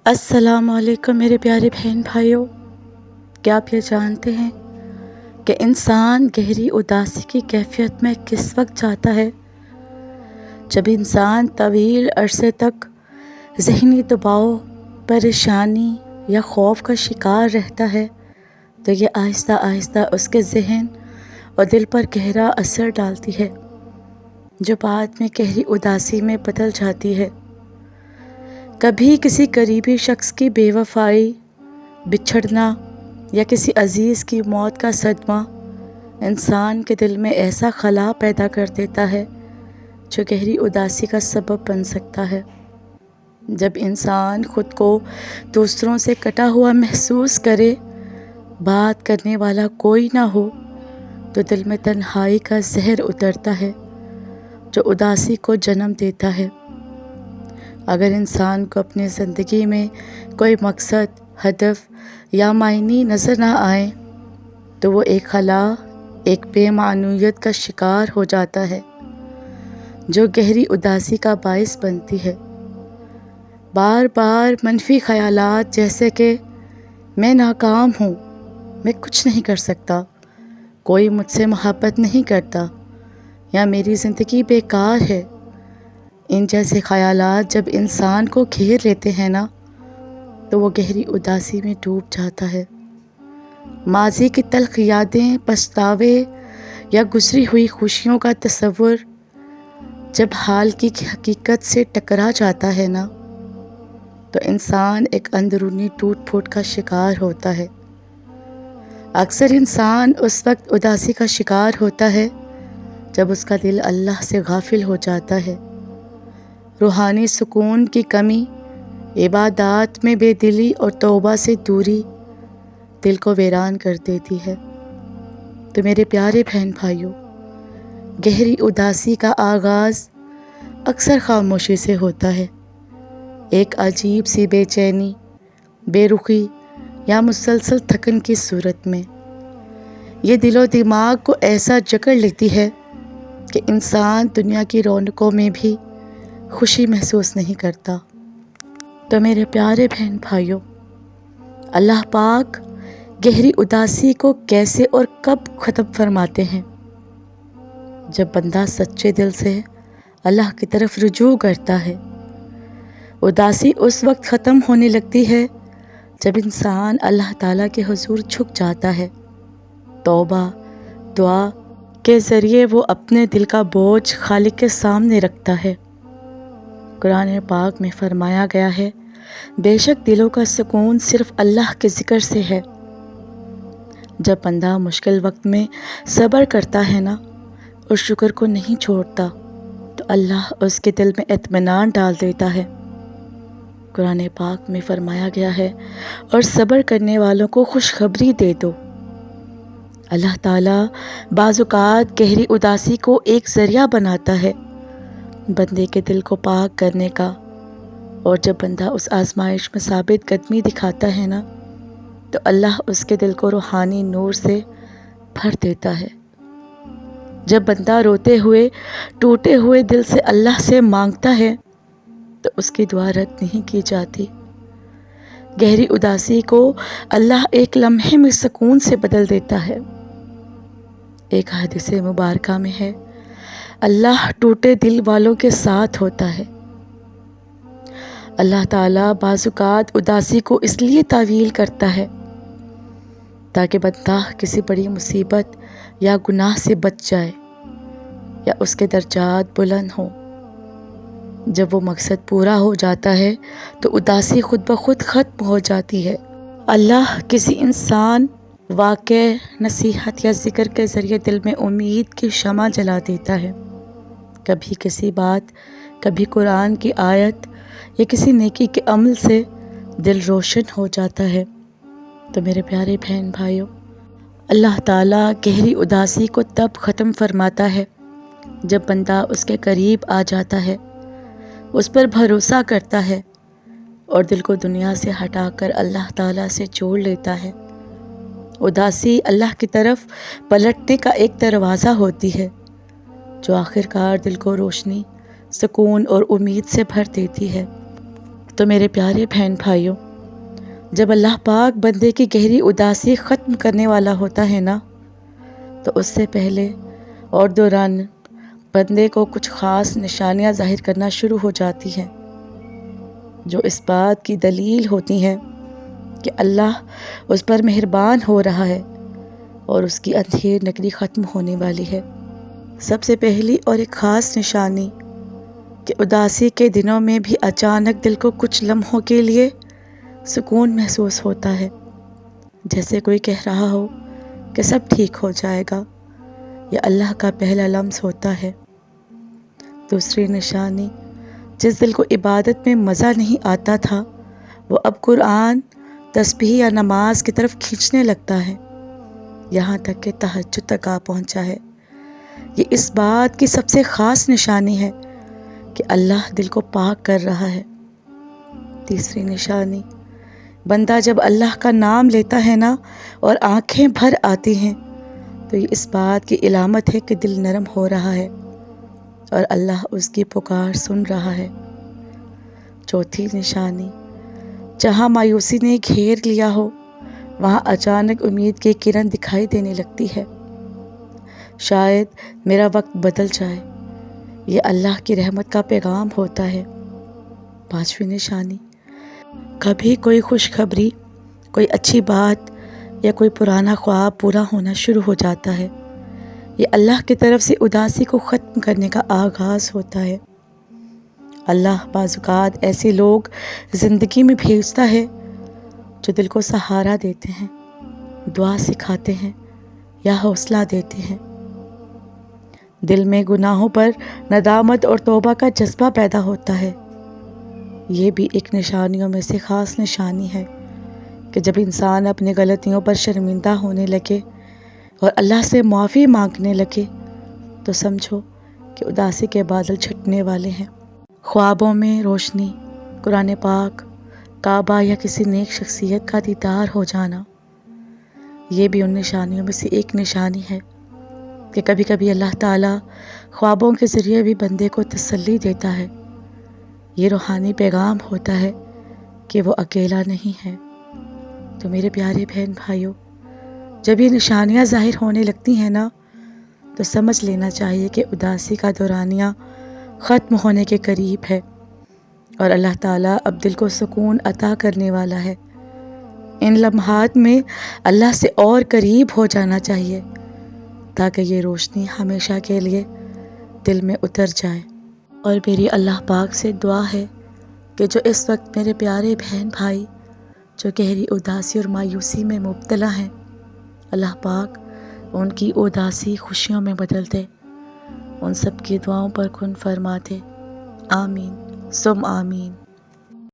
السلام علیکم میرے پیارے بہن بھائیوں، کیا آپ یہ جانتے ہیں کہ انسان گہری اداسی کی کیفیت میں کس وقت جاتا ہے؟ جب انسان طویل عرصے تک ذہنی دباؤ، پریشانی یا خوف کا شکار رہتا ہے تو یہ آہستہ آہستہ اس کے ذہن اور دل پر گہرا اثر ڈالتی ہے، جو بعد میں گہری اداسی میں بدل جاتی ہے۔ کبھی کسی قریبی شخص کی بے وفائی، بچھڑنا یا کسی عزیز کی موت کا صدمہ انسان کے دل میں ایسا خلا پیدا کر دیتا ہے جو گہری اداسی کا سبب بن سکتا ہے۔ جب انسان خود کو دوسروں سے کٹا ہوا محسوس کرے، بات کرنے والا کوئی نہ ہو، تو دل میں تنہائی کا زہر اترتا ہے جو اداسی کو جنم دیتا ہے۔ اگر انسان کو اپنی زندگی میں کوئی مقصد، ہدف یا معنی نظر نہ آئے تو وہ ایک خلا، ایک بے معنیت کا شکار ہو جاتا ہے جو گہری اداسی کا باعث بنتی ہے۔ بار بار منفی خیالات جیسے کہ میں ناکام ہوں، میں کچھ نہیں کر سکتا، کوئی مجھ سے محبت نہیں کرتا یا میری زندگی بیکار ہے، ان جیسے خیالات جب انسان کو گھیر لیتے ہیں نا تو وہ گہری اداسی میں ڈوب جاتا ہے۔ ماضی کی تلخ یادیں، پچھتاوے یا گزری ہوئی خوشیوں کا تصور جب حال کی حقیقت سے ٹکرا جاتا ہے نا تو انسان ایک اندرونی ٹوٹ پھوٹ کا شکار ہوتا ہے۔ اکثر انسان اس وقت اداسی کا شکار ہوتا ہے جب اس کا دل اللہ سے غافل ہو جاتا ہے۔ روحانی سکون کی کمی، عبادات میں بے دلی اور توبہ سے دوری دل کو ویران کر دیتی ہے۔ تو میرے پیارے بہن بھائیوں، گہری اداسی کا آغاز اکثر خاموشی سے ہوتا ہے، ایک عجیب سی بے چینی، بے رخی یا مسلسل تھکن کی صورت میں۔ یہ دل و دماغ کو ایسا جکڑ لیتی ہے کہ انسان دنیا کی رونقوں میں بھی خوشی محسوس نہیں کرتا۔ تو میرے پیارے بہن بھائیوں، اللہ پاک گہری اداسی کو کیسے اور کب ختم فرماتے ہیں؟ جب بندہ سچے دل سے اللہ کی طرف رجوع کرتا ہے۔ اداسی اس وقت ختم ہونے لگتی ہے جب انسان اللہ تعالیٰ کے حضور جھک جاتا ہے، توبہ، دعا کے ذریعے وہ اپنے دل کا بوجھ خالق کے سامنے رکھتا ہے۔ قرآن پاک میں فرمایا گیا ہے، بے شک دلوں کا سکون صرف اللہ کے ذکر سے ہے۔ جب بندہ مشکل وقت میں صبر کرتا ہے نا اور شکر کو نہیں چھوڑتا تو اللہ اس کے دل میں اطمینان ڈال دیتا ہے۔ قرآن پاک میں فرمایا گیا ہے، اور صبر کرنے والوں کو خوشخبری دے دو۔ اللہ تعالیٰ بعض اوقات گہری اداسی کو ایک ذریعہ بناتا ہے بندے کے دل کو پاک کرنے کا، اور جب بندہ اس آزمائش میں ثابت قدمی دکھاتا ہے نا تو اللہ اس کے دل کو روحانی نور سے بھر دیتا ہے۔ جب بندہ روتے ہوئے، ٹوٹے ہوئے دل سے اللہ سے مانگتا ہے تو اس کی دعا رد نہیں کی جاتی۔ گہری اداسی کو اللہ ایک لمحے میں سکون سے بدل دیتا ہے۔ ایک حدیث مبارکہ میں ہے، اللہ ٹوٹے دل والوں کے ساتھ ہوتا ہے۔ اللہ تعالیٰ بعض اوقات اداسی کو اس لیے طویل کرتا ہے تاکہ بندہ کسی بڑی مصیبت یا گناہ سے بچ جائے یا اس کے درجات بلند ہوں۔ جب وہ مقصد پورا ہو جاتا ہے تو اداسی خود بخود ختم ہو جاتی ہے۔ اللہ کسی انسان، واقع، نصیحت یا ذکر کے ذریعے دل میں امید کی شمع جلا دیتا ہے۔ کبھی کسی بات، کبھی قرآن کی آیت یا کسی نیکی کے عمل سے دل روشن ہو جاتا ہے۔ تو میرے پیارے بہن بھائیوں، اللہ تعالیٰ گہری اداسی کو تب ختم فرماتا ہے جب بندہ اس کے قریب آ جاتا ہے، اس پر بھروسہ کرتا ہے اور دل کو دنیا سے ہٹا کر اللہ تعالیٰ سے جوڑ لیتا ہے۔ اداسی اللہ کی طرف پلٹنے کا ایک دروازہ ہوتی ہے جو آخر کار دل کو روشنی، سکون اور امید سے بھر دیتی ہے۔ تو میرے پیارے بہن بھائیوں، جب اللہ پاک بندے کی گہری اداسی ختم کرنے والا ہوتا ہے نا، تو اس سے پہلے اور دوران بندے کو کچھ خاص نشانیاں ظاہر کرنا شروع ہو جاتی ہیں، جو اس بات کی دلیل ہوتی ہیں کہ اللہ اس پر مہربان ہو رہا ہے اور اس کی اندھیر نگری ختم ہونے والی ہے۔ سب سے پہلی اور ایک خاص نشانی کہ اداسی کے دنوں میں بھی اچانک دل کو کچھ لمحوں کے لیے سکون محسوس ہوتا ہے، جیسے کوئی کہہ رہا ہو کہ سب ٹھیک ہو جائے گا، یہ اللہ کا پہلا لمس ہوتا ہے۔ دوسری نشانی، جس دل کو عبادت میں مزہ نہیں آتا تھا، وہ اب قرآن، تسبیح یا نماز کی طرف کھینچنے لگتا ہے، یہاں تک کہ تہجد تک آ پہنچا ہے۔ یہ اس بات کی سب سے خاص نشانی ہے کہ اللہ دل کو پاک کر رہا ہے۔ تیسری نشانی، بندہ جب اللہ کا نام لیتا ہے نا اور آنکھیں بھر آتی ہیں، تو یہ اس بات کی علامت ہے کہ دل نرم ہو رہا ہے اور اللہ اس کی پکار سن رہا ہے۔ چوتھی نشانی، جہاں مایوسی نے گھیر لیا ہو، وہاں اچانک امید کی کرن دکھائی دینے لگتی ہے۔ شاید میرا وقت بدل جائے، یہ اللہ کی رحمت کا پیغام ہوتا ہے۔ پانچویں نشانی، کبھی کوئی خوشخبری، کوئی اچھی بات یا کوئی پرانا خواب پورا ہونا شروع ہو جاتا ہے، یہ اللہ کی طرف سے اداسی کو ختم کرنے کا آغاز ہوتا ہے۔ اللہ بعض اوقات ایسے لوگ زندگی میں بھیجتا ہے جو دل کو سہارا دیتے ہیں، دعا سکھاتے ہیں یا حوصلہ دیتے ہیں۔ دل میں گناہوں پر ندامت اور توبہ کا جذبہ پیدا ہوتا ہے۔ یہ بھی ایک نشانیوں میں سے خاص نشانی ہے کہ جب انسان اپنی غلطیوں پر شرمندہ ہونے لگے اور اللہ سے معافی مانگنے لگے، تو سمجھو کہ اداسی کے بادل چھٹنے والے ہیں۔ خوابوں میں روشنی، قرآن پاک، کعبہ یا کسی نیک شخصیت کا دیدار ہو جانا، یہ بھی ان نشانیوں میں سے ایک نشانی ہے کہ کبھی کبھی اللہ تعالیٰ خوابوں کے ذریعے بھی بندے کو تسلی دیتا ہے۔ یہ روحانی پیغام ہوتا ہے کہ وہ اکیلا نہیں ہے۔ تو میرے پیارے بہن بھائیوں، جب یہ نشانیاں ظاہر ہونے لگتی ہیں نا، تو سمجھ لینا چاہیے کہ اداسی کا دورانیہ ختم ہونے کے قریب ہے اور اللہ تعالیٰ اب دل کو سکون عطا کرنے والا ہے۔ ان لمحات میں اللہ سے اور قریب ہو جانا چاہیے تاکہ یہ روشنی ہمیشہ کے لیے دل میں اتر جائے۔ اور میری اللہ پاک سے دعا ہے کہ جو اس وقت میرے پیارے بہن بھائی جو گہری اداسی اور مایوسی میں مبتلا ہیں، اللہ پاک ان کی اداسی خوشیوں میں بدل دے، ان سب کی دعاؤں پر کن فرما دے۔ آمین ثم آمین۔